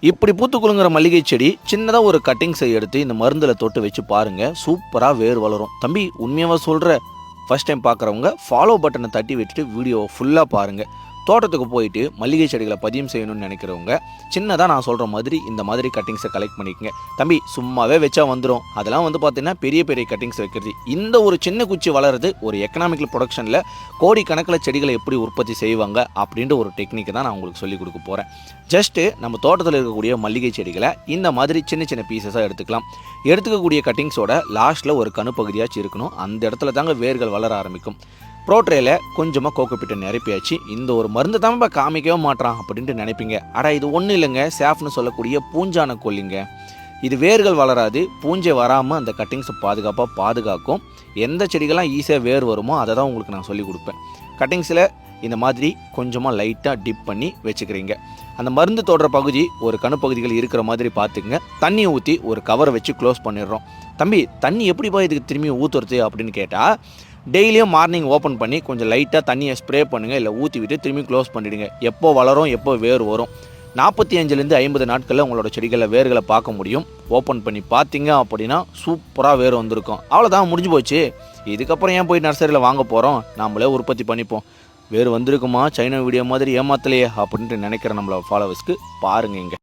இப்படி பூத்து குலுங்குற மல்லிகை செடி சின்னதாக ஒரு கட்டிங்ஸை எடுத்து இந்த மருந்தில் தொட்டு வச்சு பாருங்கள், சூப்பராக வேர் வளரும். தம்பி உண்மையாக சொல்கிற, ஃபஸ்ட் டைம் பார்க்குறவங்க ஃபாலோ பட்டனை தட்டி விட்டுட்டு வீடியோ ஃபுல்லாக பாருங்கள். தோட்டத்துக்கு போயிட்டு மல்லிகை செடிகளை பதியம் செய்யணும்னு நினைக்கிறவங்க சின்னதாக நான் சொல்கிற மாதிரி இந்த மாதிரி கட்டிங்ஸை கலெக்ட் பண்ணிக்கங்க. தம்பி சும்மாவே வச்சா வந்துடும், அதெல்லாம் பார்த்தீங்கன்னா பெரிய பெரிய கட்டிங்ஸ் வைக்கிறது. இந்த ஒரு சின்ன குச்சி வளருது ஒரு எக்கனாமிக்கல் ப்ரொடக்ஷனில் கோடிக்கணக்கில் செடிகளை எப்படி உற்பத்தி செய்வாங்க அப்படின்ற ஒரு டெக்னிக்கை தான் நான் உங்களுக்கு சொல்லிக் கொடுக்க போகிறேன். ஜஸ்ட்டு நம்ம தோட்டத்தில் இருக்கக்கூடிய மல்லிகை செடிகளை இந்த மாதிரி சின்ன சின்ன பீசஸாக எடுத்துக்கலாம். எடுத்துக்கக்கூடிய கட்டிங்ஸோட லாஸ்ட்டில் ஒரு கணு பகுதியாச்சும் இருக்கணும். அந்த இடத்துல தாங்க வேர்கள் வளர ஆரம்பிக்கும். ப்ரோட்ரேல கொஞ்சமாக கோகோபிட்டை நிரப்பியாச்சு. இந்த ஒரு மருந்து தான் காமிக்கவே மாட்டான் அப்படின்ட்டு நினைப்பீங்க. ஆனால் இது ஒன்றும் இல்லைங்க, சேஃப்னு சொல்லக்கூடிய பூஞ்சான கொல்லிங்க. இது வேர்கள் வளராது, பூஞ்சை வராமல் அந்த கட்டிங்ஸை பாதுகாக்கும். எந்த செடிகள்லாம் ஈஸியாக வேர் வருமோ அதை தான் உங்களுக்கு நான் சொல்லிக் கொடுப்பேன். கட்டிங்ஸில் இந்த மாதிரி கொஞ்சமாக லைட்டாக டிப் பண்ணி வச்சுக்கிறீங்க. அந்த மருந்து தொடுற பகுதி ஒரு கணுப்பகுதிகள் இருக்கிற மாதிரி பார்த்துக்குங்க. தண்ணியை ஊற்றி ஒரு கவரை வச்சு க்ளோஸ் பண்ணிடுறோம். தம்பி தண்ணி எப்படிப்பா இதுக்கு திரும்பி ஊற்றுறது அப்படின்னு கேட்டால், டெய்லியும் மார்னிங் ஓப்பன் பண்ணி கொஞ்சம் லைட்டாக தண்ணியை ஸ்ப்ரே பண்ணுங்கள், இல்லை ஊற்றி விட்டு திரும்பி க்ளோஸ் பண்ணிவிடுங்க. எப்போ வளரும் எப்போ வேர் வரும் 45லேருந்து 50 நாட்களில் உங்களோட செடிகளில் வேர்களை பார்க்க முடியும். ஓப்பன் பண்ணி பார்த்தீங்க அப்படின்னா சூப்பராக வேர் வந்திருக்கும். அவ்வளோதான், முடிஞ்சு போச்சு. இதுக்கப்புறம் ஏன் போய் நர்சரியில் வாங்க போகிறோம், நம்மளே உற்பத்தி பண்ணிப்போம். வேறு வந்திருக்குமா சைனா வீடியோ மாதிரி ஏமாத்தலையே அப்படின்ட்டு நினைக்கிற நம்மளோட ஃபாலோவர்ஸ்க்கு பாருங்க. இங்கே